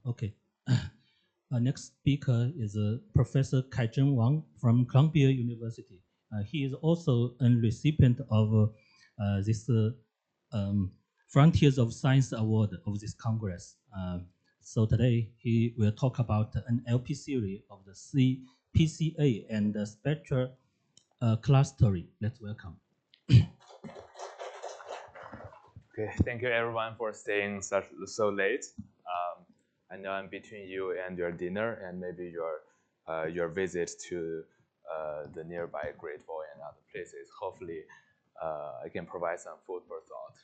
Okay. Our next speaker is Professor Kaizheng Wang from Columbia University. He is also a recipient of this Frontiers of Science Award of this Congress. So today he will talk about an LP series of the PCA and the spectral clustering. Let's welcome. Okay, thank you everyone for staying so late. I know I'm between you and your dinner and maybe your visit to the nearby Great Wall and other places. Hopefully, I can provide some food for thought.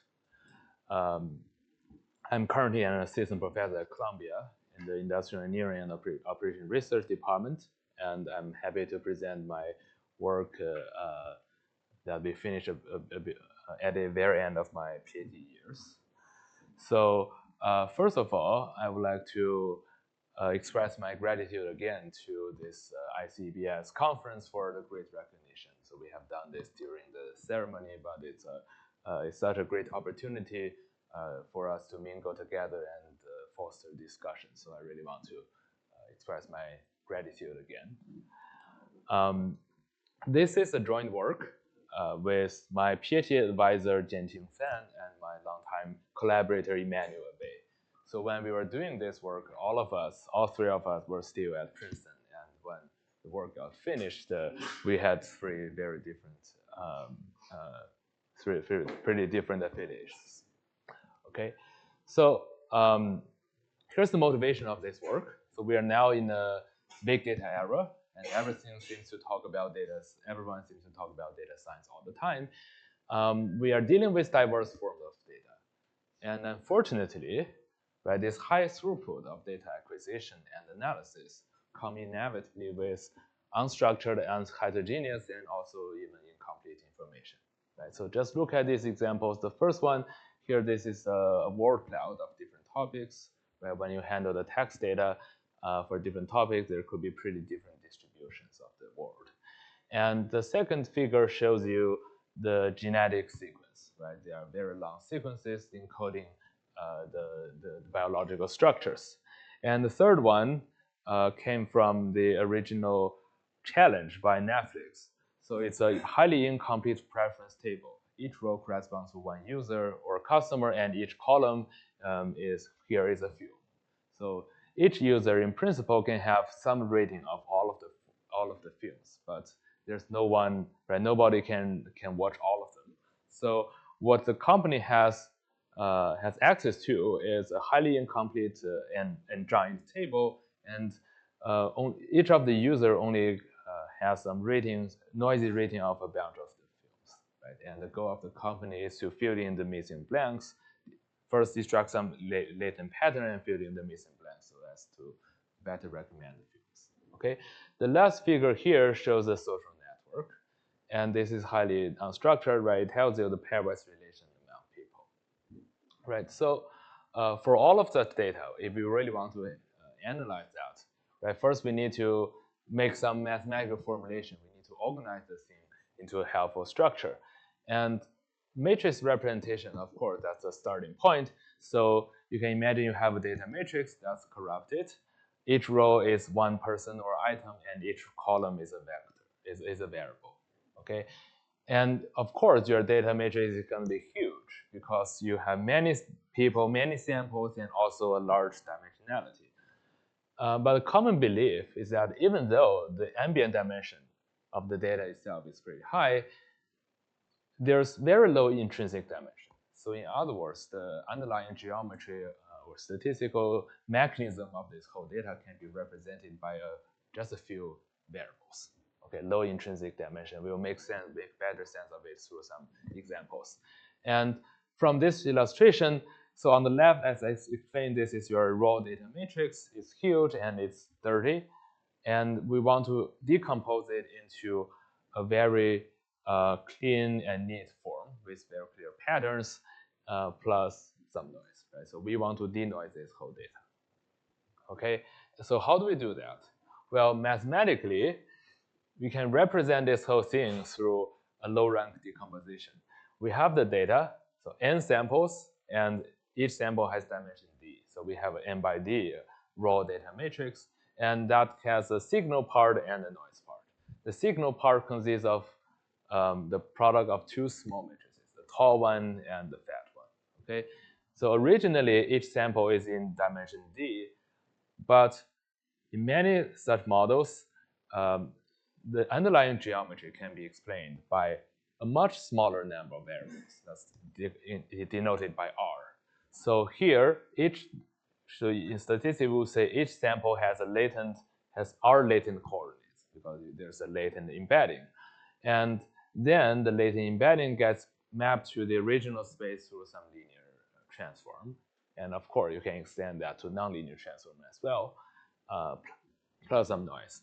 I'm currently an assistant professor at Columbia in the Industrial Engineering and Operation Research Department, and I'm happy to present my work that we finished at the very end of my PhD years. So first of all, I would like to express my gratitude again to this ICBS conference for the great recognition. So we have done this during the ceremony, but it's such a great opportunity for us to mingle together and foster discussion. So I really want to express my gratitude again. This is a joint work with my PhD advisor, Jianqing Fan, and my longtime collaborator, Emmanuel Bei. So when we were doing this work, all three of us were still at Princeton. And when the work got finished, we had three very different, pretty different affiliations. Okay, so here's the motivation of this work. So we are now in a big data era, and everything seems to talk about data. Everyone seems to talk about data science all the time. We are dealing with diverse forms of data, and unfortunately, right, this high throughput of data acquisition and analysis come inevitably with unstructured and heterogeneous and also even incomplete information. Right. So just look at these examples. The first one here, this is a word cloud of different topics. Right. When you handle the text data for different topics, there could be pretty different distributions of the word. And the second figure shows you the genetic sequence. Right. There are very long sequences encoding the biological structures. And the third one came from the original challenge by Netflix. So it's a highly incomplete preference table. Each row corresponds to one user or customer, and each column is a field. So each user, in principle, can have some rating of all of the fields, but there's no one, right? Nobody can watch all of them. So what the company has access to is a highly incomplete and giant table, and each of the user only has some ratings, noisy rating of a bunch of the fields, right? And the goal of the company is to fill in the missing blanks. First, extract some latent pattern and fill in the missing blanks so as to better recommend the fields. Okay, the last figure here shows a social network, and this is highly unstructured, right? It tells you the pairwise relation among people, right? So for all of that data, if you really want to analyze that, right? First, we need to make some mathematical formulation. We need to organize the thing into a helpful structure, and matrix representation, of course, that's the starting point. So you can imagine you have a data matrix that's corrupted. Each row is one person or item, and each column is a vector, is a variable. Okay, and of course your data matrix is going to be huge because you have many people, many samples, and also a large dimensionality. But the common belief is that even though the ambient dimension of the data itself is pretty high, there's very low intrinsic dimension. So in other words, the underlying geometry or statistical mechanism of this whole data can be represented by just a few variables. Okay, low intrinsic dimension. We will make better sense of it through some examples. And from this illustration, so on the left, as I explained, this is your raw data matrix. It's huge and it's dirty, and we want to decompose it into a very clean and neat form with very clear patterns plus some noise, right? So we want to denoise this whole data. Okay, so how do we do that? Well, mathematically, we can represent this whole thing through a low-rank decomposition. We have the data, so n samples, and each sample has dimension d. So we have an n by d raw data matrix, and that has a signal part and a noise part. The signal part consists of the product of two small matrices, the tall one and the fat one. Okay, so originally each sample is in dimension d, but in many such models, the underlying geometry can be explained by a much smaller number of variables. That's denoted by R. So here, so in statistics, we will say each sample has R latent coordinates because there's a latent embedding. And then the latent embedding gets mapped to the original space through some linear transform. And of course, you can extend that to nonlinear transform as well, plus some noise.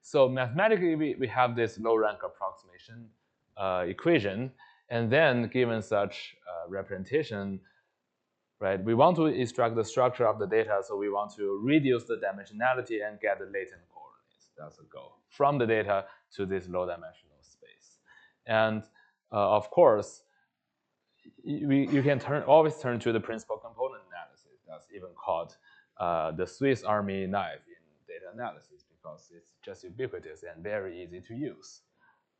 So mathematically, we have this low-rank approximation equation, and then given such representation, right, we want to extract the structure of the data, so we want to reduce the dimensionality and get the latent coordinates. That's the goal, from the data to this low-dimensional space. And of course, you can always turn to the principal component analysis. That's even called the Swiss Army knife in data analysis, because it's just ubiquitous and very easy to use,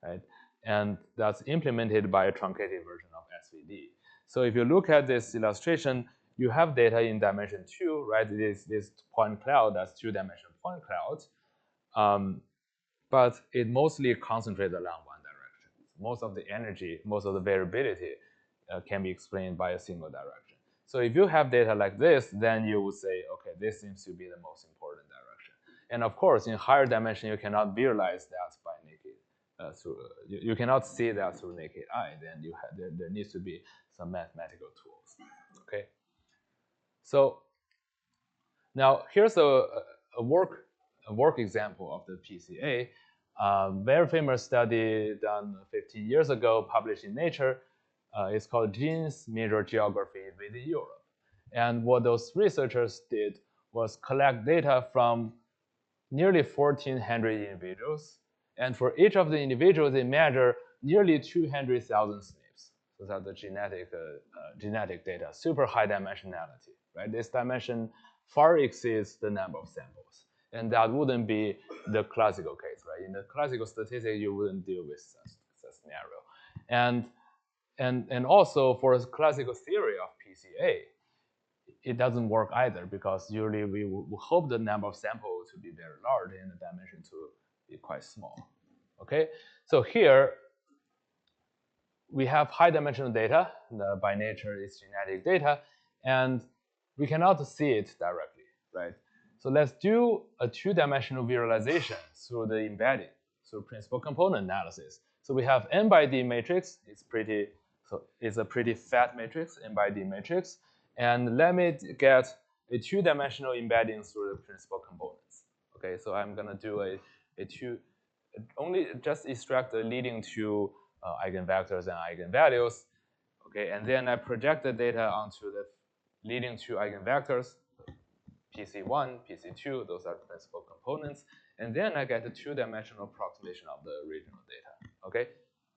right? And that's implemented by a truncated version of SVD. So if you look at this illustration, you have data in dimension 2, right? This point cloud, that's two-dimensional point cloud, but it mostly concentrates along one direction. Most of the energy, most of the variability can be explained by a single direction. So if you have data like this, then you would say, okay, this seems to be the most important direction. And of course, in higher dimension, you cannot visualize that by naked, you cannot see that through naked eye. Then there needs to be some mathematical tools. Okay. So now here's a work example of the PCA. Very famous study done 15 years ago, published in Nature. It's called Genes Measure Geography within Europe. And what those researchers did was collect data from nearly 1,400 individuals. And for each of the individuals, they measure nearly 200,000 SNPs. So that's the genetic data, super high dimensionality, right? This dimension far exceeds the number of samples. And that wouldn't be the classical case, right? In the classical statistics, you wouldn't deal with such scenario. And also for a classical theory of PCA, it doesn't work either, because usually we hope the number of samples to be very large and the dimension to be quite small. Okay, so here we have high dimensional data. By nature, it's genetic data, and we cannot see it directly, right? So let's do a two-dimensional visualization through the embedding, through principal component analysis. So we have n by d matrix. It's a pretty fat matrix, n by d matrix. And let me get a two-dimensional embedding through the principal components. Okay, so I'm gonna do only just extract the leading two eigenvectors and eigenvalues. Okay, and then I project the data onto the leading two eigenvectors, PC1, PC2, those are principal components. And then I get a two-dimensional approximation of the original data. Okay,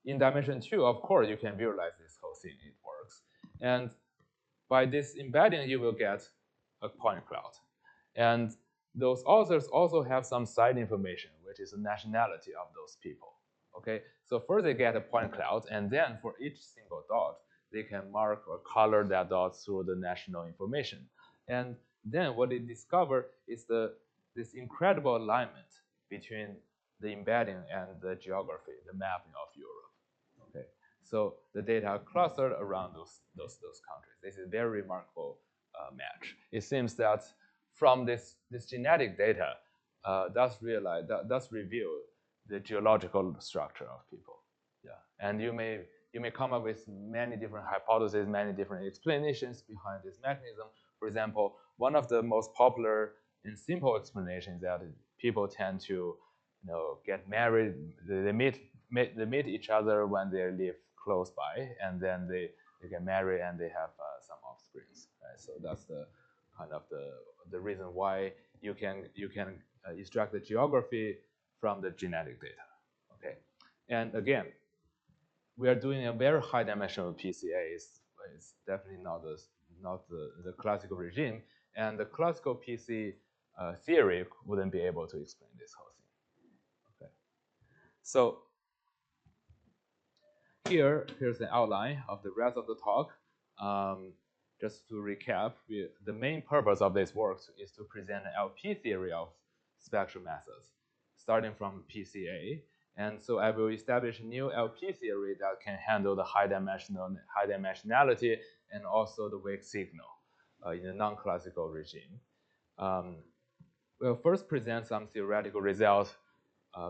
in dimension 2, of course, you can visualize this whole thing, it works. And by this embedding, you will get a point cloud. And those authors also have some side information, which is the nationality of those people. Okay, so first they get a point cloud, and then for each single dot, they can mark or color that dot through the national information. And then what they discover is this incredible alignment between the embedding and the geography, the mapping of Europe. Okay, so the data are clustered around those countries. This is a very remarkable match. It seems that from this genetic data does reveal the geological structure of people. Yeah, and you may come up with many different hypotheses, many different explanations behind this mechanism. For example, one of the most popular and simple explanations is that people tend to, get married. They meet each other when they live close by, and then they get married and they have some offspring. Right? So that's the kind of the reason why you can extract the geography from the genetic data. Okay, and again, we are doing a very high dimensional PCA. It's definitely not the classical regime. And the classical PC theory wouldn't be able to explain this whole thing. Okay. So here's the outline of the rest of the talk. Just to recap, the main purpose of this work is to present an LP theory of spectral methods, starting from PCA. And so I will establish a new LP theory that can handle the high dimensionality and also the weak signal in a non-classical regime. We'll first present some theoretical results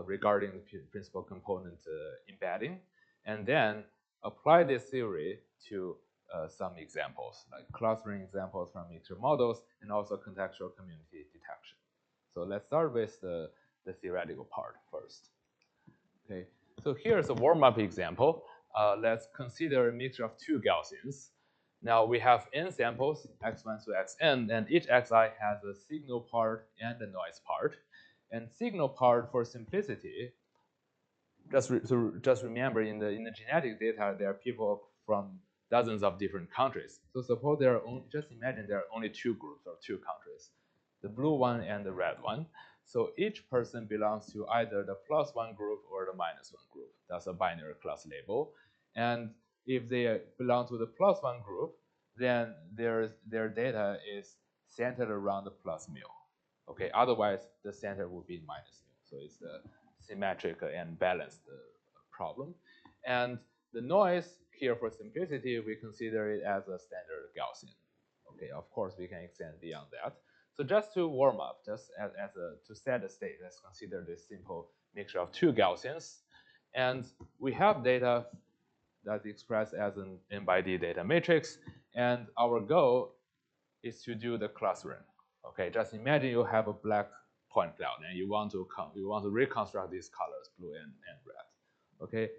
regarding the principal component embedding, and then apply this theory to some examples, like clustering examples from mixture models, and also contextual community detection. So let's start with the theoretical part first. Okay, so here's a warm-up example. Let's consider a mixture of two Gaussians. Now we have n samples, x1 to xn, and each xi has a signal part and a noise part. And signal part, for simplicity, just remember in the genetic data, there are people from dozens of different countries. So suppose there are just imagine there are only two groups or two countries, the blue one and the red one. So each person belongs to either the +1 group or the -1 group. That's a binary class label. And if they belong to the +1 group, then their data is centered around the plus mu. Okay, otherwise the center would be minus mu. So it's the symmetric and balanced problem. And the noise here, for simplicity, we consider it as a standard Gaussian. Okay, of course we can extend beyond that. So just to warm up, just to set the state, let's consider this simple mixture of two Gaussians. And we have data that's expressed as an n by d data matrix. And our goal is to do the clustering. Okay, just imagine you have a black point cloud and you want to reconstruct these colors, blue and red. Okay,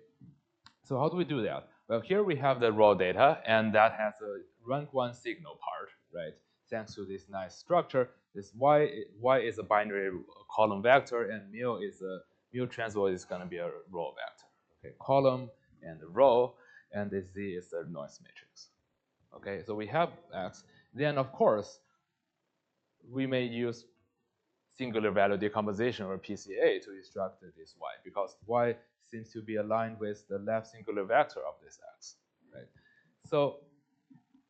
so how do we do that? Well, here we have the raw data, and that has a rank 1 signal part, right? Thanks to this nice structure, this y is a binary column vector, and mu transpose is going to be a row vector. Okay, column and row, and this z is the noise matrix. Okay, so we have x. Then of course we may use singular value decomposition or PCA to extract this y, because y seems to be aligned with the left singular vector of this x, right? So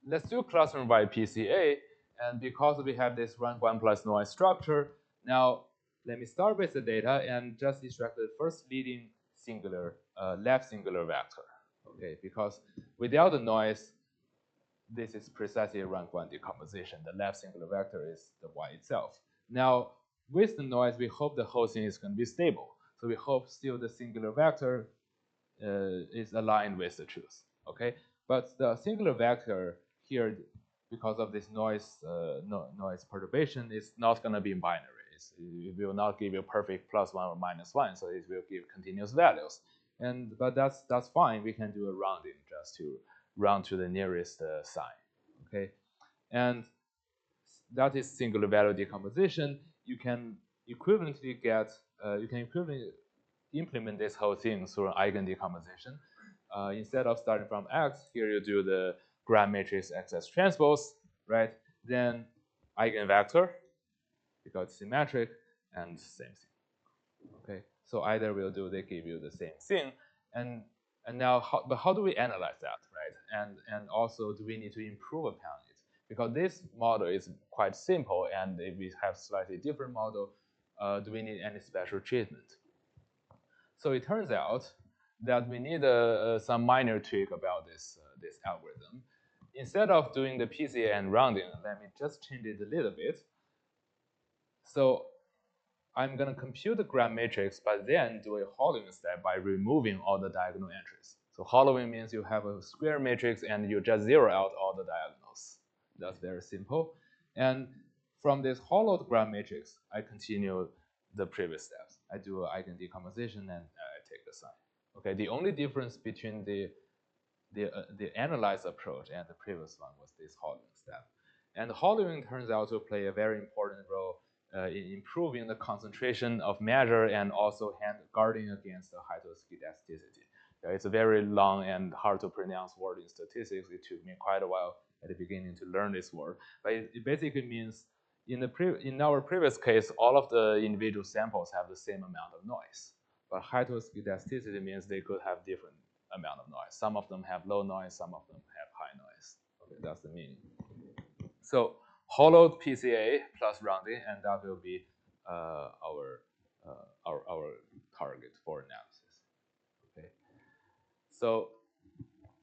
let's do clustering by PCA, and because we have this rank 1 plus noise structure, now let me start with the data and just extract the first leading singular left singular vector, okay? Because without the noise, this is precisely a rank 1 decomposition. The left singular vector is the y itself. Now, with the noise, we hope the whole thing is going to be stable. So we hope still the singular vector is aligned with the truth, okay? But the singular vector here, because of this noise perturbation, is not going to be binary. It will not give you perfect +1 or -1, so it will give continuous values. But that's fine. We can do a rounding just to round to the nearest sign, okay? And that is singular value decomposition. You can equivalently implement this whole thing through an eigen decomposition. Instead of starting from x, here you do the gram matrix xs transpose, right? Then eigenvector, because it's symmetric, and same thing. Okay, so either they give you the same thing, and now how do we analyze that, right? And also, do we need to improve upon it? Because this model is quite simple, and if we have slightly different model, do we need any special treatment? So it turns out that we need some minor tweak about this algorithm. Instead of doing the PCA and rounding, let me just change it a little bit. So I'm going to compute the gram matrix, but then do a hollowing step by removing all the diagonal entries. So hollowing means you have a square matrix and you just zero out all the diagonals. That's very simple. And from this hollowed gram matrix, I continue the previous steps. I do an eigen decomposition and I take the sign. Okay, the only difference between the analyzed approach and the previous one was this hollowing step. And hollowing turns out to play a very important role in improving the concentration of measure and also guarding against the heteroscedasticity. It's a very long and hard to pronounce word in statistics. It took me quite a while at the beginning to learn this word. But it basically means in our previous case, all of the individual samples have the same amount of noise. But heteroscedasticity means they could have different amount of noise. Some of them have low noise, some of them have high noise. Okay, that's the meaning. So hollowed PCA plus rounding, and that will be our target for analysis. Okay. So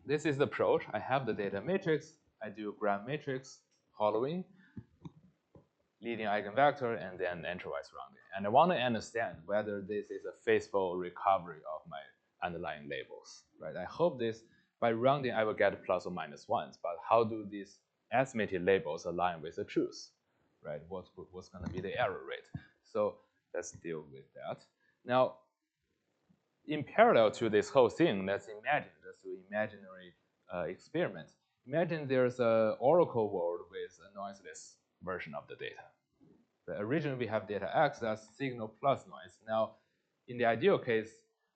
this is the approach. I have the data matrix. I do gram matrix hollowing, leading eigenvector, and then entrywise rounding. And I want to understand whether this is a faithful recovery of my underlying labels, right? I hope this, by rounding, I will get plus or minus ones, but how do these estimated labels align with the truth, right? What's going to be the error rate? So let's deal with that. Now, in parallel to this whole thing, let's do imaginary experiment. Imagine there's an oracle world with a noiseless version of the data. Originally, we have data x, that's signal plus noise. Now, in the ideal case,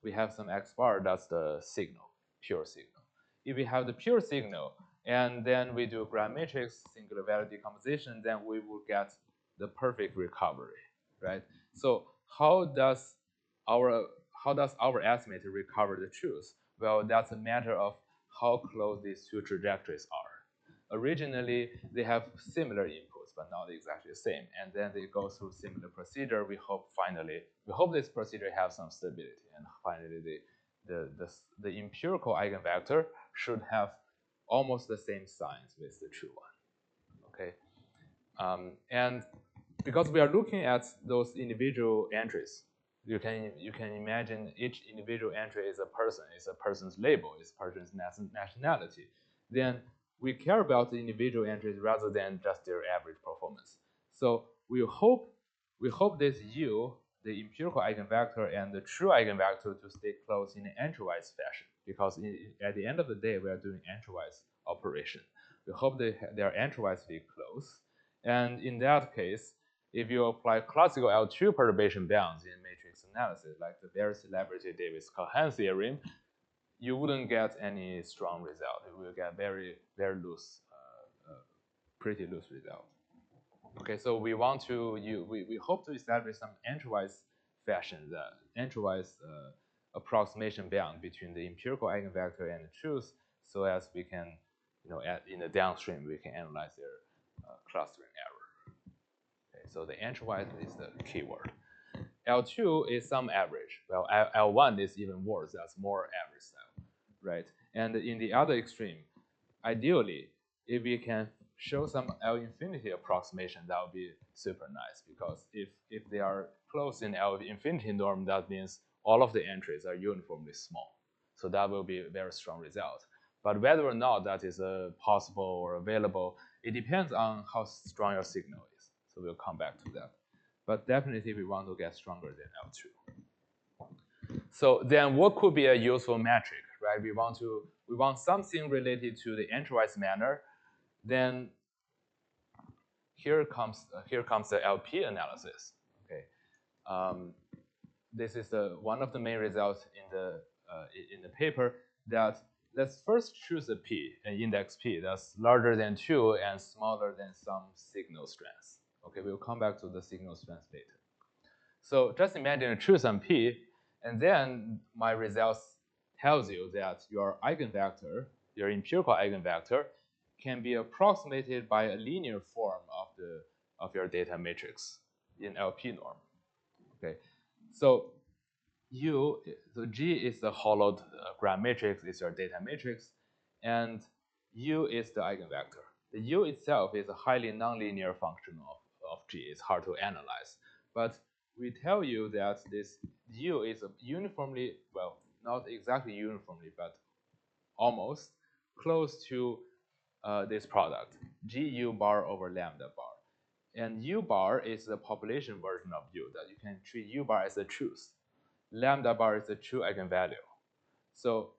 we have some x bar, that's the signal, pure signal. If we have the pure signal, and then we do gram matrix, singular value decomposition, then we will get the perfect recovery, right? So how does our estimate recover the truth? Well, that's a matter of how close these two trajectories are. Originally, they have similar inputs, but not exactly the same. And then they go through similar procedure. We hope this procedure has some stability. And finally, the empirical eigenvector should have almost the same signs with the true one. Okay, and because we are looking at those individual entries, you can imagine each individual entry is a person, is a person's label, is a person's nationality. Then we care about the individual entries rather than just their average performance. So we hope this U, the empirical eigenvector, and the true eigenvector to stay close in an entrywise fashion, because at the end of the day, we are doing entrywise operation. We hope they are entrowisely close. And in that case, if you apply classical L2 perturbation bounds in matrix analysis, like the very celebrated Davis-Cohen theorem, you wouldn't get any strong result. You will get very, very loose, pretty loose result. Okay, so we want to we hope to establish some entrywise fashion, the entrywise approximation bound between the empirical eigenvector and the truth, so as we can, in the downstream, we can analyze their clustering error. Okay, so the entrywise is the keyword. L2 is some average. Well, L1 is even worse. That's more average style, right? And in the other extreme, ideally, if we can show some L infinity approximation, that would be super nice, because if they are close in L infinity norm, that means all of the entries are uniformly small. So that will be a very strong result. But whether or not that is possible or available, it depends on how strong your signal is. So we'll come back to that. But definitely we want to get stronger than L2. So then what could be a useful metric, right? We want something related to the entrywise manner. Then here comes the LP analysis. Okay, this is one of the main results in the paper. That let's first choose a P, an index P that's larger than 2 and smaller than some signal strength. Okay, we'll come back to the signal strength later. So just imagine choose some P, and then my results tells you that your eigenvector, your empirical eigenvector, can be approximated by a linear form of your data matrix in LP norm. Okay, so G is the hollowed gram matrix, is your data matrix, and U is the eigenvector. The U itself is a highly nonlinear function of G. It's hard to analyze, but we tell you that this U is uniformly, well, not exactly uniformly, but almost close to this product, GU bar over lambda bar. And U bar is the population version of U, that you can treat U bar as a truth. Lambda bar is the true eigenvalue. So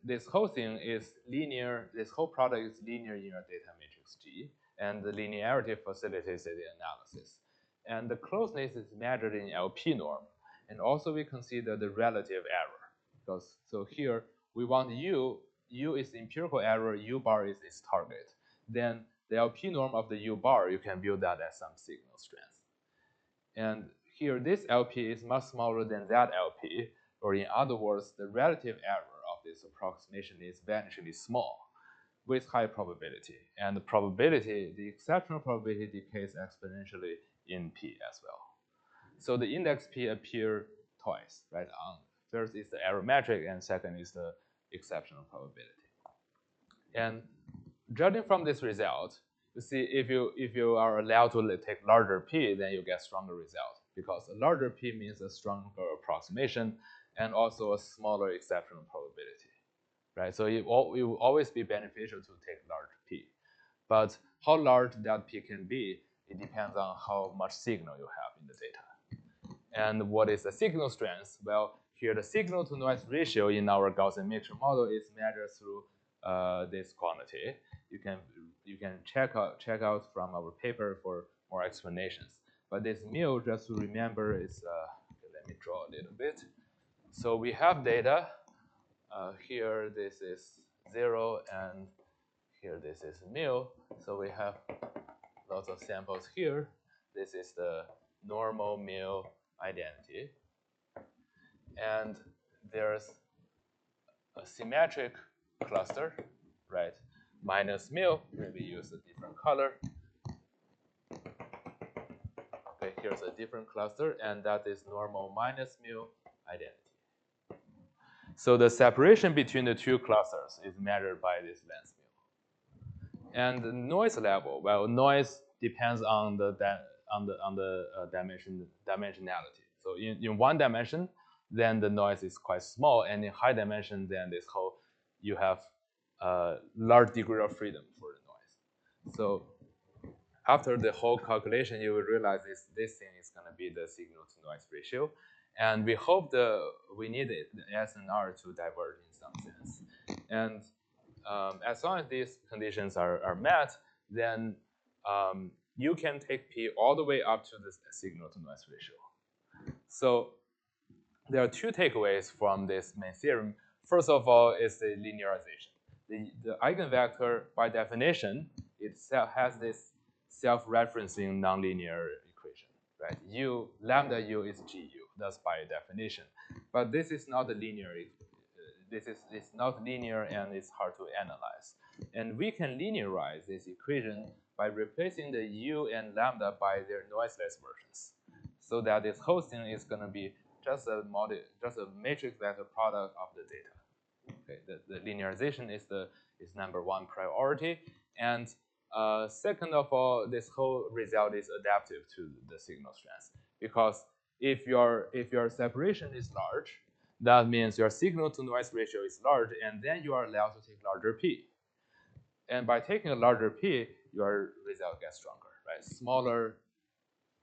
this whole thing is linear, this whole product is linear in your data matrix G, and the linearity facilitates the analysis. And the closeness is measured in LP norm. And also we consider the relative error, because so here we want U is the empirical error, U bar is its target. Then the LP norm of the U bar, you can build that as some signal strength. And here, this LP is much smaller than that LP, or in other words, the relative error of this approximation is vanishingly small with high probability. And the probability, the exceptional probability decays exponentially in P as well. So the index P appear twice, right? First is the error metric, and second is the exceptional probability. And judging from this result, you see if you are allowed to take larger P, then you get stronger result, because a larger P means a stronger approximation and also a smaller exceptional probability, right? So it will always be beneficial to take large P. But how large that P can be, it depends on how much signal you have in the data. And what is the signal strength? Well, here the signal to noise ratio in our Gaussian mixture model is measured through this quantity. You can check out from our paper for more explanations. But this mu, just to remember, is okay, let me draw a little bit. So we have data. Here this is 0, and here this is mu. So we have lots of samples here. This is the normal mu identity. And there's a symmetric cluster, right? Minus mu, maybe use a different color. Okay, here's a different cluster, and that is normal minus mu identity. So the separation between the two clusters is measured by this length mu. And the noise level, well, noise depends on the dimensionality. So in one dimension, then the noise is quite small, and in high dimension, then you have a large degree of freedom for the noise. So after the whole calculation, you will realize this thing is going to be the signal to noise ratio. And we hope we need the S and R to diverge in some sense. And as long as these conditions are met, then you can take P all the way up to the signal to noise ratio. So there are two takeaways from this main theorem. First of all is the linearization. The eigenvector, by definition, itself has this self-referencing nonlinear equation, right? Lambda u is GU. That's by definition. But this is not linear. It's not linear, and it's hard to analyze. And we can linearize this equation by replacing the u and lambda by their noiseless versions, so that this whole thing is going to be just a matrix vector product of the data. Okay, the linearization is number one priority, and second of all, this whole result is adaptive to the signal strength, because if your separation is large, that means your signal to noise ratio is large, and then you are allowed to take larger P. And by taking a larger P, your result gets stronger, right? Smaller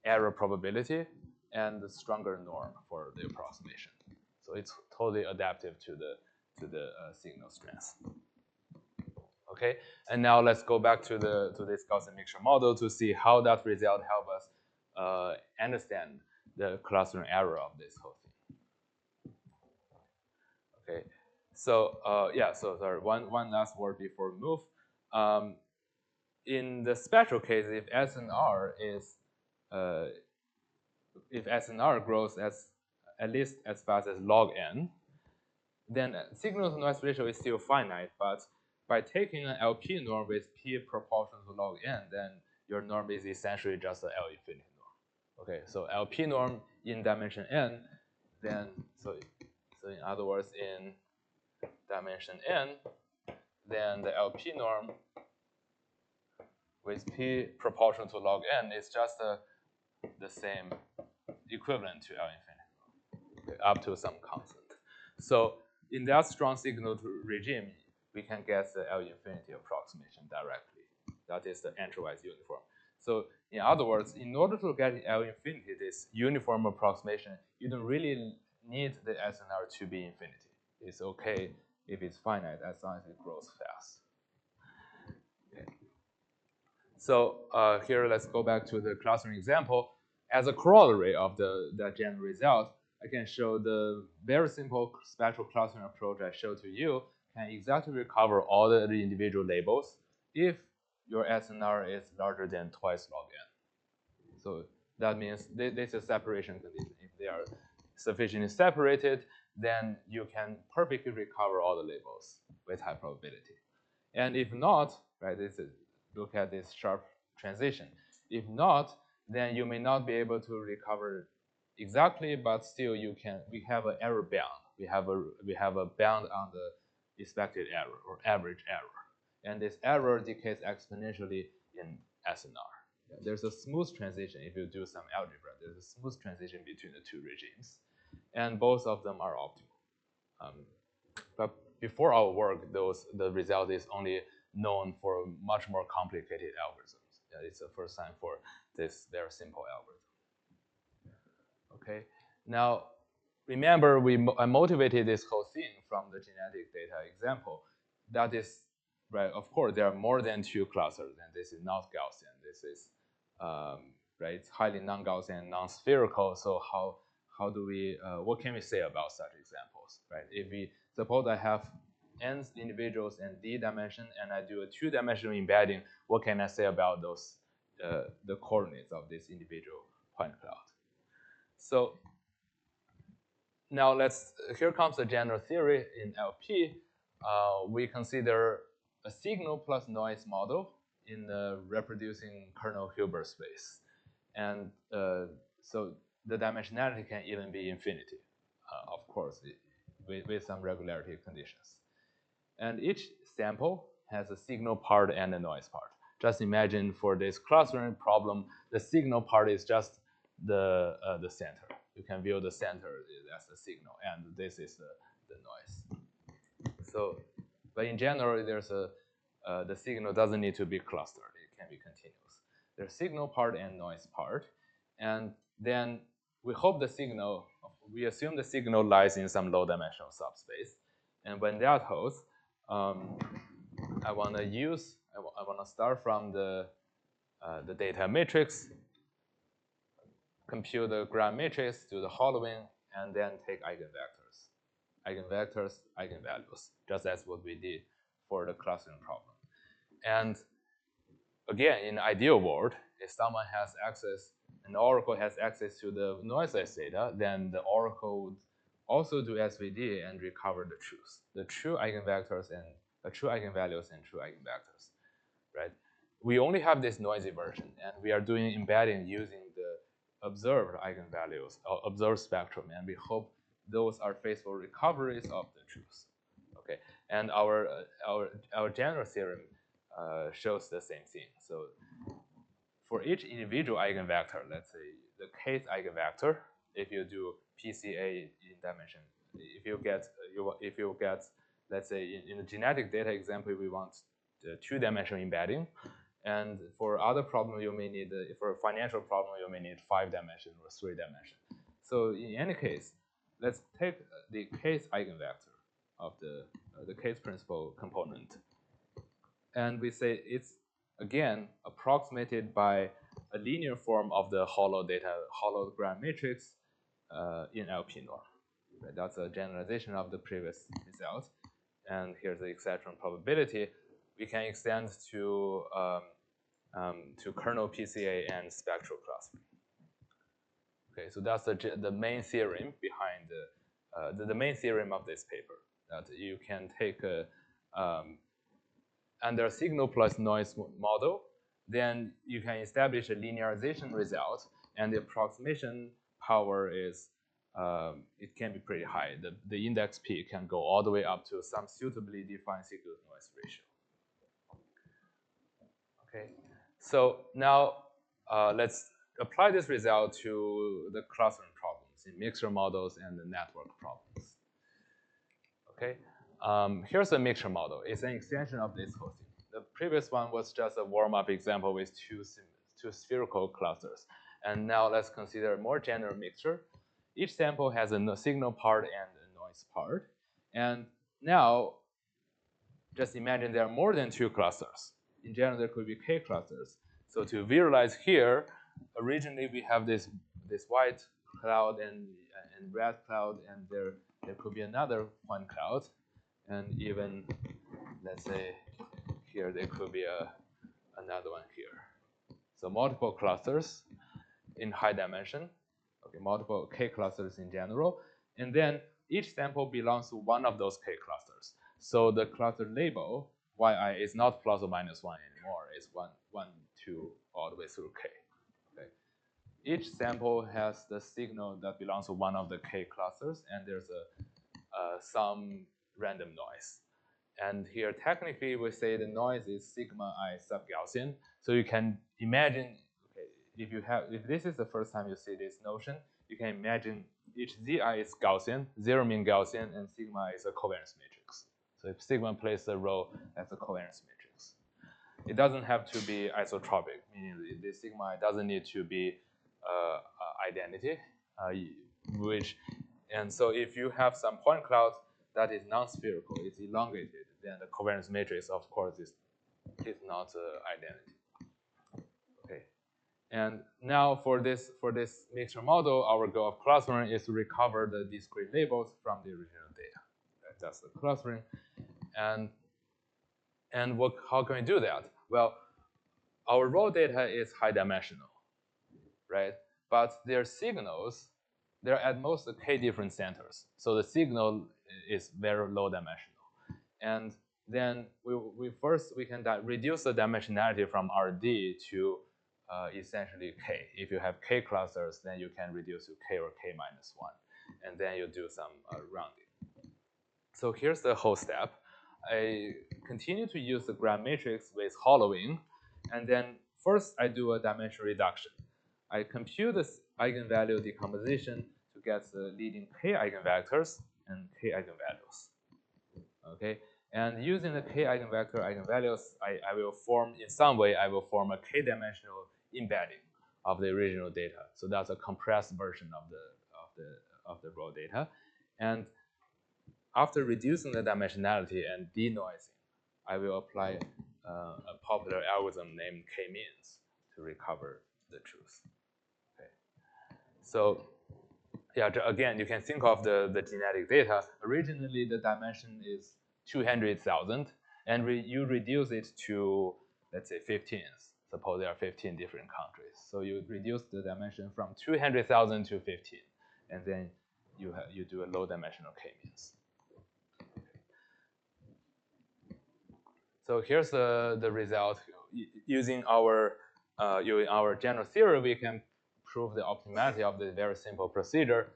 error probability and the stronger norm for the approximation. So it's totally adaptive to the signal strength. Okay, and now let's go back to this Gaussian mixture model to see how that result helps us understand the clustering error of this whole thing. Okay, so so sorry, one last word before we move. In the spectral case, if S and R grows at least as fast as log n, then signal to noise ratio is still finite, but by taking an LP norm with P proportional to log n, then your norm is essentially just an L infinity norm. Okay, so LP norm in dimension n, then so in other words, in dimension n, then the LP norm with P proportional to log n is just the same equivalent to L infinity, okay, up to some constant. So in that strong signal regime, we can get the L infinity approximation directly. That is the entrywise uniform. So in other words, in order to get L infinity, this uniform approximation, you don't really need the S and R to be infinity. It's okay if it's finite as long as it grows fast. Okay. So here, let's go back to the clustering example. As a corollary of that general result, I can show the very simple spectral clustering approach I showed to you can exactly recover all the individual labels if your SNR is larger than twice log n. So that means this is separation condition. If they are sufficiently separated, then you can perfectly recover all the labels with high probability. And if not, right, look at this sharp transition. If not, then you may not be able to recover exactly, but still we have an error bound. We have a bound on the expected error or average error. And this error decays exponentially in SNR. There's a smooth transition. If you do some algebra, there's a smooth transition between the two regimes. And both of them are optimal. But before our work, the result is only known for much more complicated algorithms. Yeah, it's the first time for this very simple algorithm. Okay, now remember I motivated this whole thing from the genetic data example. That is, right, of course, there are more than 2 clusters, and this is not Gaussian. This is, right, it's highly non-Gaussian, non-spherical. So how do we, what can we say about such examples, right? If we suppose I have n individuals and d dimension, and I do a 2-dimensional embedding, what can I say about those, the coordinates of this individual point cloud? So now here comes the general theory in LP. We consider a signal plus noise model in the reproducing kernel Hilbert space. And so the dimensionality can even be infinity, of course, with some regularity conditions. And each sample has a signal part and a noise part. Just imagine for this clustering problem, the signal part is just the center. You can view the center as the signal, and this is the noise. So, but in general, there's the signal doesn't need to be clustered. It can be continuous. There's signal part and noise part, and then we assume the signal lies in some low-dimensional subspace, and when that holds, I want to start from the data matrix, compute the gram matrix, do the hollowing, and then take eigenvectors, eigenvalues, just as what we did for the clustering problem. And again, in the ideal world, if someone has access, an oracle has access to the noiseless data, then the oracle would also do SVD and recover the true eigenvectors and true eigenvalues and true eigenvectors, right? We only have this noisy version, and we are doing embedding using the observed eigenvalues or observed spectrum, and we hope those are faithful recoveries of the truth. Okay, and our general theorem shows the same thing. So for each individual eigenvector, let's say the kth eigenvector, if you do PCA in dimension, if you get, let's say in the genetic data example, we want the 2-dimensional embedding, and for other problem you may need, for a financial problem you may need 5-dimension or 3-dimension. So in any case, let's take the kth eigenvector of the kth principal component, and we say it's again approximated by a linear form of the hologram matrix in LP norm. Right? That's a generalization of the previous result, and here's the exception probability. We can extend to kernel PCA and spectral clustering. Okay, so that's the main theorem behind the main theorem of this paper, that you can take under a signal plus noise model, then you can establish a linearization result, and the approximation power is it can be pretty high. The index P can go all the way up to some suitably defined signal-to-noise ratio. Okay, so now let's apply this result to the clustering problems in mixture models and the network problems. Okay, here's a mixture model. It's an extension of this whole thing. The previous one was just a warm-up example with two spherical clusters. And now let's consider a more general mixture. Each sample has a signal part and a noise part. And now, just imagine there are more than 2 clusters. In general, there could be k clusters. So to visualize here, originally we have this white cloud and red cloud, and there could be another point cloud, and even, let's say, here there could be another one here. So multiple clusters in high dimension, okay, multiple K clusters in general, and then each sample belongs to one of those K clusters. So the cluster label yi is not plus or minus 1 anymore. It's 1, 1, 2, all the way through K. Okay. Each sample has the signal that belongs to one of the K clusters, and there's some random noise. And here, technically, we say the noise is sigma I sub-Gaussian. So you can imagine, okay, if this is the first time you see this notion, you can imagine each zi is Gaussian, 0 mean Gaussian, and sigma is a covariance matrix. So if sigma plays a role as a covariance matrix, it doesn't have to be isotropic, meaning the sigma doesn't need to be identity, and so if you have some point cloud that is non-spherical, it's elongated, then the covariance matrix, of course, is not identity. Okay, and now for this mixture model, our goal of clustering is to recover the discrete labels from the original data. That's the clustering, and how can we do that? Well, our raw data is high dimensional, right? But their signals, they're at most K different centers. So the signal is very low dimensional. And then we can reduce the dimensionality from RD to essentially K. If you have K clusters, then you can reduce to K or K minus 1. And then you do some rounding. So here's the whole step. I continue to use the graph matrix with hollowing. And then first I do a dimension reduction. I compute this eigenvalue decomposition to get the leading K eigenvectors and K eigenvalues. Okay, and using the K eigenvalues, I will form, in some way, I will form a K-dimensional embedding of the original data. So that's a compressed version of the raw data. And after reducing the dimensionality and denoising, I will apply a popular algorithm named K-means to recover the truth. So yeah, again, you can think of the genetic data. Originally, the dimension is 200,000, and you reduce it to, let's say, 15. Suppose there are 15 different countries. So you reduce the dimension from 200,000 to 15, and then you do a low-dimensional K-means. So here's the result. Using our general theory, we can prove the optimality of this very simple procedure.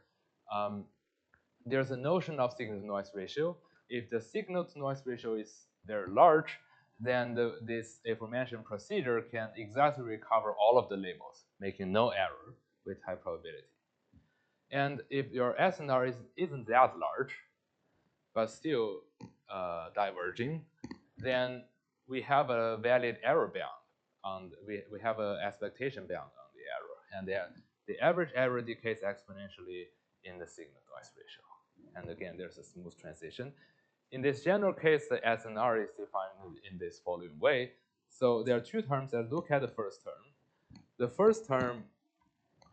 There's a notion of signal-to-noise ratio. If the signal-to-noise ratio is very large, then this aforementioned procedure can exactly recover all of the labels, making no error with high probability. And if your SNR isn't that large, but still diverging, then we have a valid error bound. We have an expectation bound on the error. And the average error decays exponentially in the signal-to-noise ratio. And again, there's a smooth transition. In this general case, the SNR is defined in this following way. So there are two terms. Let's look at the first term. The first term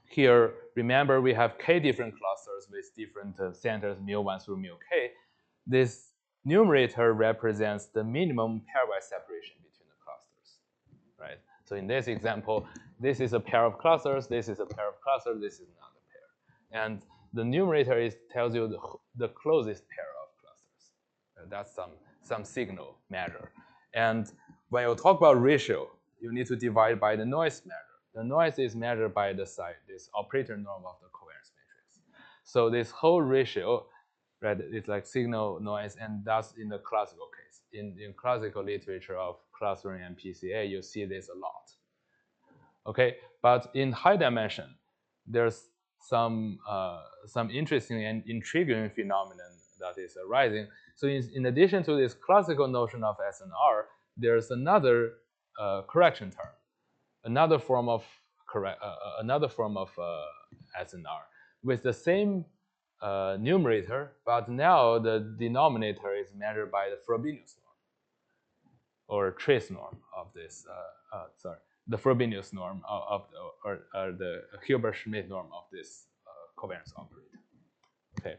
here, remember we have K different clusters with different centers, mu1 through mu K. This numerator represents the minimum pairwise separation between the clusters, right? So in this example, this is a pair of clusters, this is a pair of clusters, this is another pair. And the numerator tells you the closest pair of clusters. That's some signal measure. And when you talk about ratio, you need to divide by the noise measure. The noise is measured by the side, this operator norm of the covariance matrix. So this whole ratio, right, it's like signal noise, and that's in the classical case. In classical literature of clustering and PCA, you see this a lot. Okay, but in high dimension, there's some interesting and intriguing phenomenon that is arising. So in addition to this classical notion of SNR, there's another correction term, another form of SNR with the same numerator, but now the denominator is measured by the Frobenius norm or trace norm of this. The Frobenius norm or the Hilbert-Schmidt norm of this covariance operator. Okay.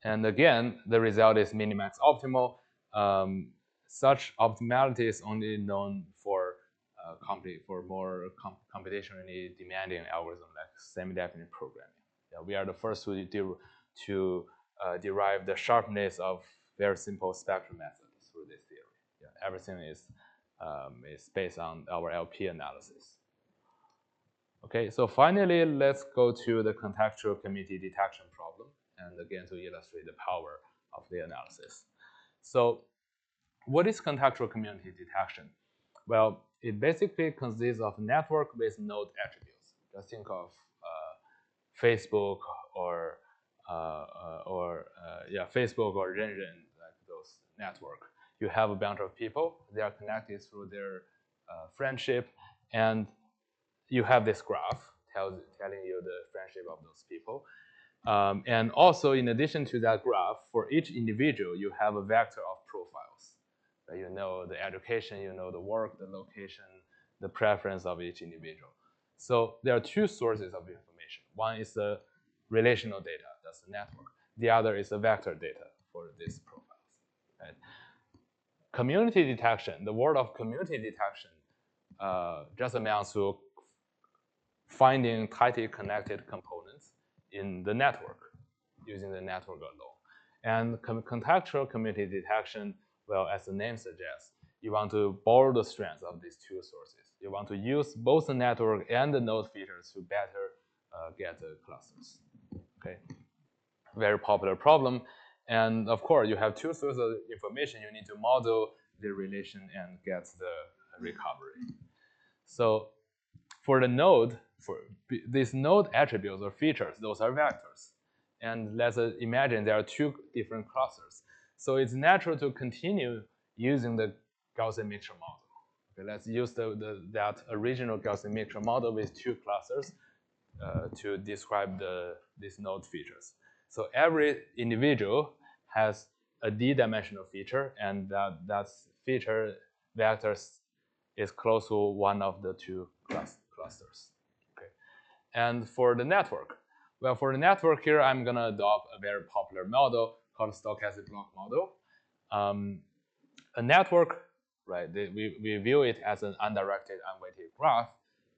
And again, the result is minimax optimal. such optimality is only known for more computationally demanding algorithms like semi-definite programming. Yeah, we are the first to derive the sharpness of very simple spectral methods through this theory. Yeah, everything is based on our LP analysis. Okay, so finally, let's go to the contextual community detection problem, and again to illustrate the power of the analysis. So, what is contextual community detection? Well, it basically consists of network with node attributes. Just think of Facebook or Facebook or Renren, like those network. You have a bunch of people. They are connected through their friendship, and you have this graph telling you the friendship of those people. And also, in addition to that graph, for each individual, you have a vector of profiles. You know the education, you know the work, the location, the preference of each individual. So there are two sources of information. One is the relational data, that's the network. The other is the vector data for these profiles. Right? Community detection, the word of community detection just amounts to finding tightly connected components in the network using the network alone. And contextual community detection, well, as the name suggests, you want to borrow the strengths of these two sources. You want to use both the network and the node features to better get the clusters. Okay, very popular problem. And of course, you have two sources of information. You need to model the relation and get the recovery. So for the node, for these node attributes or features, those are vectors. And let's imagine there are two different clusters. So it's natural to continue using the Gaussian mixture model. Okay, let's use that original Gaussian mixture model with two clusters to describe these node features. So every individual has a d-dimensional feature, and that feature vectors is close to one of the two clusters. Okay. And for the network, well, for the network here, I'm going to adopt a very popular model called stochastic block model. A network, right, we view it as an undirected, unweighted graph,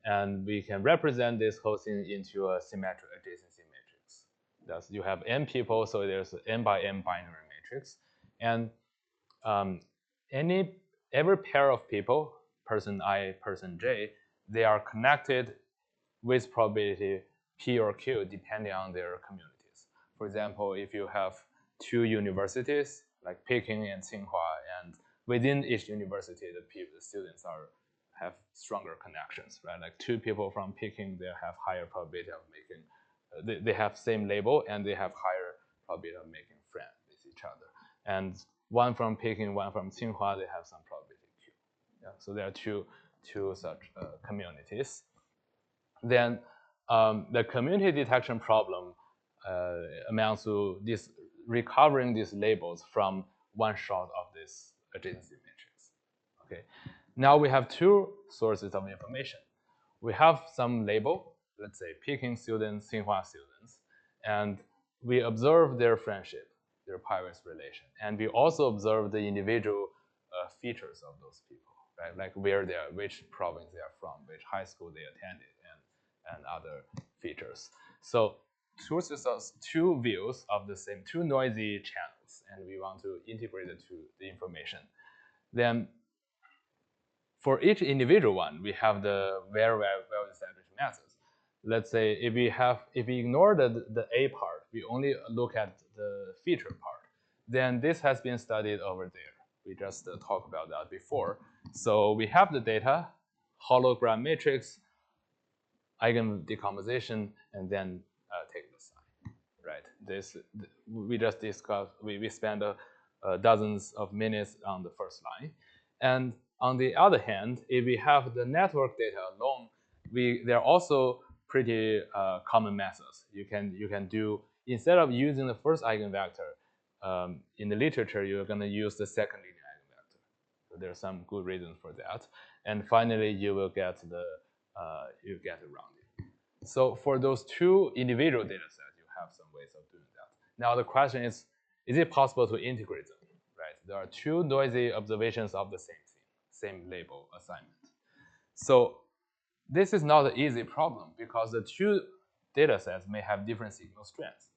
and we can represent this whole thing into a symmetric adjacency matrix. Thus, you have n people, so there's an n by n binary matrix. And every pair of people, person I, person J, they are connected with probability P or Q depending on their communities. For example, if you have two universities, like Peking and Tsinghua, and within each university, the students have stronger connections, right? Like two people from Peking, they have higher probability of making, they have same label, and they have higher probability of making friends with each other. And one from Peking, one from Tsinghua, they have some probability Q. Yeah, so there are two such communities. Then the community detection problem amounts to this recovering these labels from one shot of this adjacency matrix. Okay. Now we have two sources of information. We have some label, let's say Peking students, Tsinghua students, and we observe their friendship, their private relation, and we also observe the individual features of those people, right? Like where they are, which province they are from, which high school they attended, and other features. So two views of the same, two noisy channels, and we want to integrate the information. Then for each individual one, we have the very well-established methods. Let's say if we ignore the A part, we only look at the feature part, then this has been studied over there. We just talked about that before. So we have the data, hologram matrix, eigen decomposition, and then take the sign, right? We just discussed, we spent dozens of minutes on the first line. And on the other hand, if we have the network data alone, there are also pretty common methods. You can do, instead of using the first eigenvector, in the literature, you're going to use the second linear eigenvector. So there's some good reasons for that. And finally, you will get around it. So for those two individual data sets, you have some ways of doing that. Now the question is it possible to integrate them? right? There are two noisy observations of the same thing, same label assignment. So this is not an easy problem because the two data sets may have different signal strengths.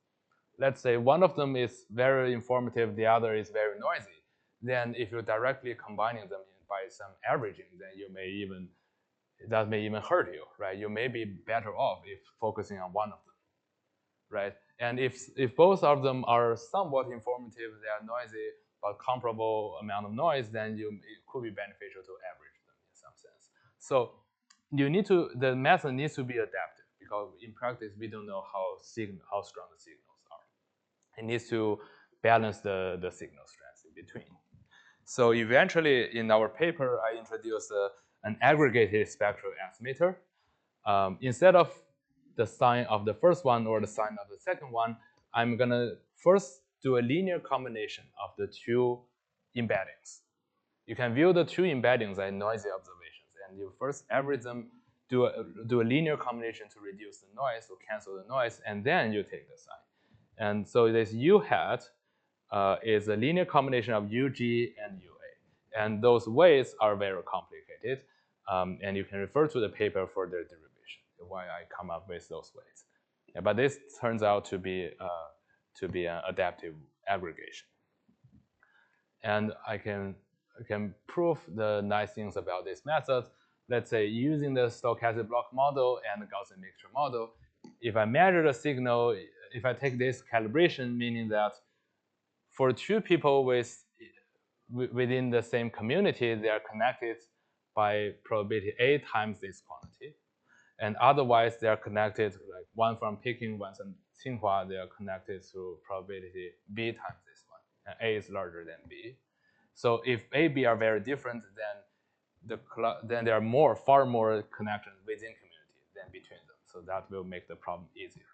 Let's say one of them is very informative, the other is very noisy. Then if you're directly combining them by some averaging, then that may even hurt you, right? You may be better off if focusing on one of them, right? And if both of them are somewhat informative, they are noisy, but comparable amount of noise, then it could be beneficial to average them in some sense. So the method needs to be adaptive because in practice, we don't know how strong the signals are. It needs to balance the signal strengths in between. So eventually, in our paper, I introduced an aggregated spectral estimator. Instead of the sign of the first one or the sign of the second one, I'm going to first do a linear combination of the two embeddings. You can view the two embeddings as noisy observations, and you first average them, do a linear combination to reduce the noise or cancel the noise, and then you take the sign. And so this U hat is a linear combination of UG and UA. And those weights are very complicated, and you can refer to the paper for their derivation, why I come up with those weights. Yeah, but this turns out to be an adaptive aggregation. And I can prove the nice things about this method. Let's say using the stochastic block model and the Gaussian mixture model, if I measure the signal, if I take this calibration, meaning that for two people within the same community, they are connected by probability A times this quantity. And otherwise, they are connected, like one from Peking, one from Tsinghua, they are connected through probability B times this one. And A is larger than B. So if A, B are very different, then there are far more connections within community than between them. So that will make the problem easier.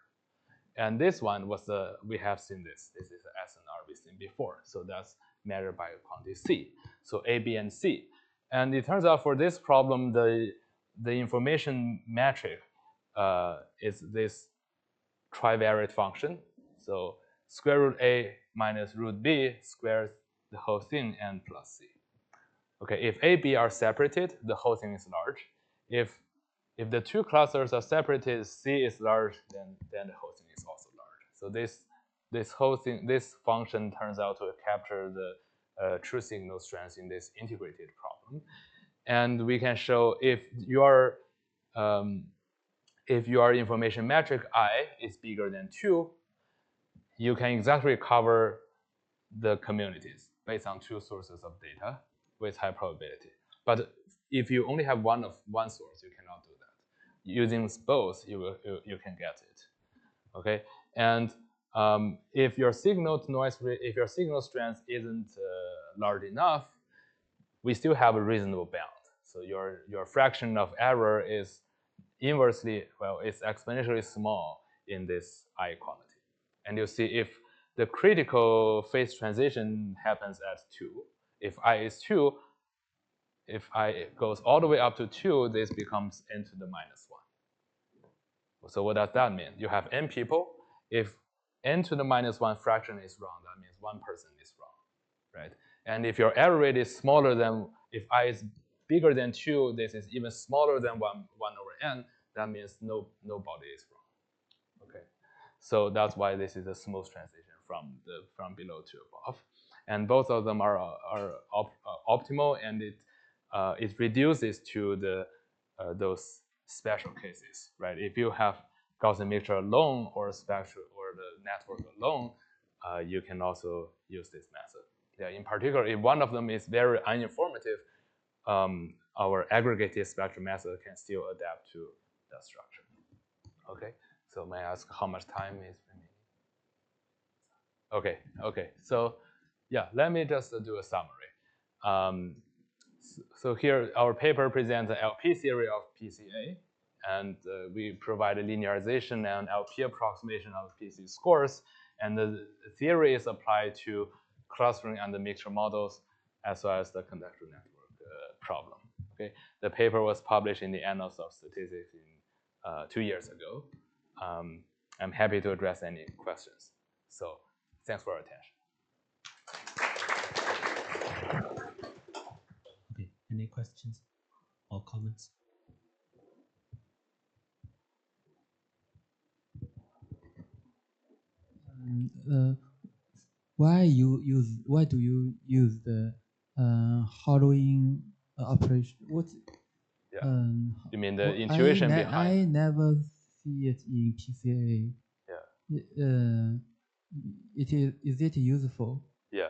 And this one was we have seen this. This is the SNR we've seen before. So that's measured by quantity C. So A, B, and C. And it turns out for this problem, the information metric is this trivariate function. So square root A minus root B squares the whole thing and plus C. Okay, if A, B are separated, the whole thing is large. If the two clusters are separated, C is large, then the whole thing is also large. So this function turns out to capture the true signal strength in this integrated problem. And we can show if your information metric I is bigger than 2, you can exactly cover the communities based on two sources of data with high probability. But if you only have one source, you cannot do that. Using both, you can get it. Okay, and if your signal strength isn't large enough, we still have a reasonable bound. So your fraction of error is it's exponentially small in this I equality. And you see if the critical phase transition happens at 2, if I is 2, if I goes all the way up to 2, this becomes n to the minus 1. So what does that mean? You have n people. If n to the minus 1 fraction is wrong, that means one person is wrong, right? And if your error rate is smaller than, if I is bigger than 2, this is even smaller than 1 over n, that means nobody is wrong. Okay, so that's why this is a smooth transition from below to above, and both of them are optimal, and it reduces to those special cases, right? If you have Gaussian mixture alone or spectral or the network alone, you can also use this method. Yeah, in particular, if one of them is very uninformative, our aggregated spectral method can still adapt to that structure. Okay, so may I ask how much time is remaining? Okay, so yeah, let me just do a summary. So here, our paper presents an LP theory of PCA, and we provide a linearization and LP approximation of PC scores, and the theory is applied to clustering and the mixture models, as well as the contextual network problem. Okay, the paper was published in the Annals of Statistics 2 years ago. I'm happy to address any questions. So thanks for your attention. Any questions or comments? Why do you use the hollowing operation? What? Yeah. You mean the intuition behind? I never see it in PCA. Yeah. Is it useful? Yeah.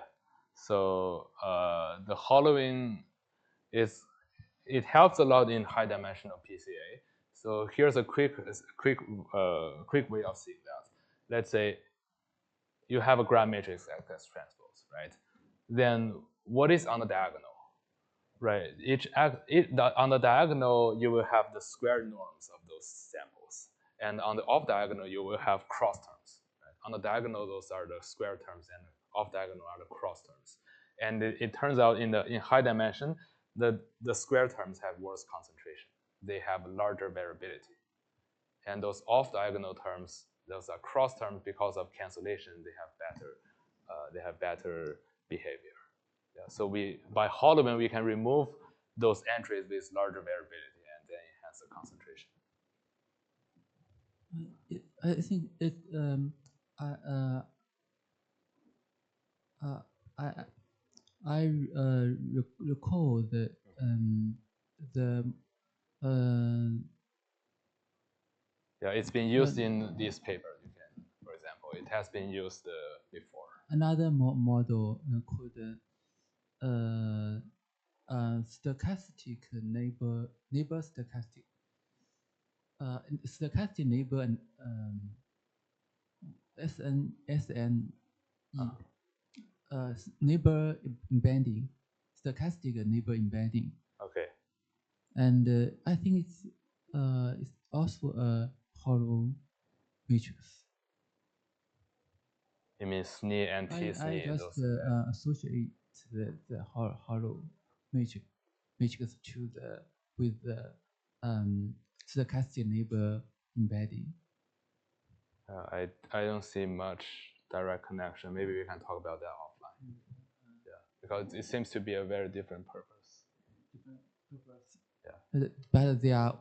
So the hollowing it helps a lot in high dimensional PCA. So here's a quick way of seeing that. Let's say you have a graph matrix X transpose, right? Then what is on the diagonal? Right. On the diagonal, you will have the square norms of those samples, and on the off diagonal, you will have cross terms. Right? On the diagonal, those are the square terms, and off diagonal are the cross terms. And it turns out in high dimension, the square terms have worse concentration. They have larger variability, and those off diagonal terms, those are cross terms because of cancellation. They have better behavior. Yeah, so by hollowing, we can remove those entries with larger variability and then enhance the concentration. I think it. I recall that yeah, it's been used in this paper. You can, for example, it has been used before. Another model called stochastic neighbor stochastic. Stochastic neighbor and SNE. Neighbor embedding, stochastic neighbor embedding. Okay. And I think it's also a hollow matrix. You mean SNE and T-SNE? I just associate the hollow matrix to with the stochastic neighbor embedding. I don't see much direct connection. Maybe we can talk about that offline. Yeah, because it seems to be a very different purpose. Yeah. But they are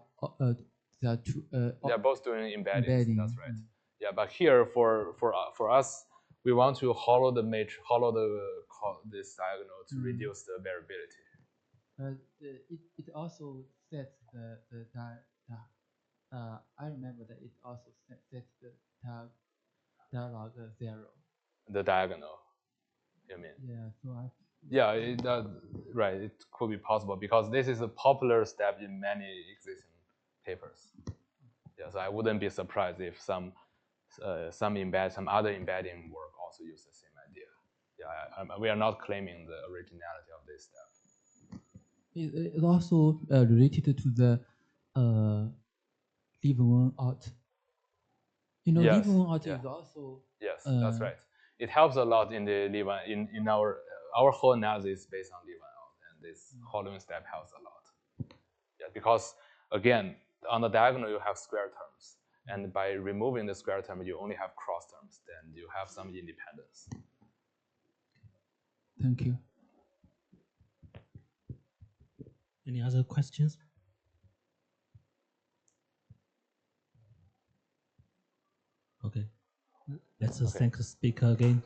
two. They are both doing embedding. That's right. Yeah, but here for us, we want to hollow this diagonal to reduce the variability. It also sets the I remember that it also sets the dialog 0. The diagonal, you mean? Yeah. So it does. Right. It could be possible because this is a popular step in many existing papers. Yeah. So I wouldn't be surprised if some other embedding work also use the same idea. Yeah. We are not claiming the originality of this step. It's also related to the leave one out. Yes. Leave one out is also. Yes, that's right. It helps a lot in the leave one in our whole analysis is based on leave one out, and this hollowing step helps a lot. Yeah, because again, on the diagonal you have square terms, and by removing the square term, you only have cross terms. Then you have some independence. Thank you. Any other questions? Okay. Let's thank the speaker again.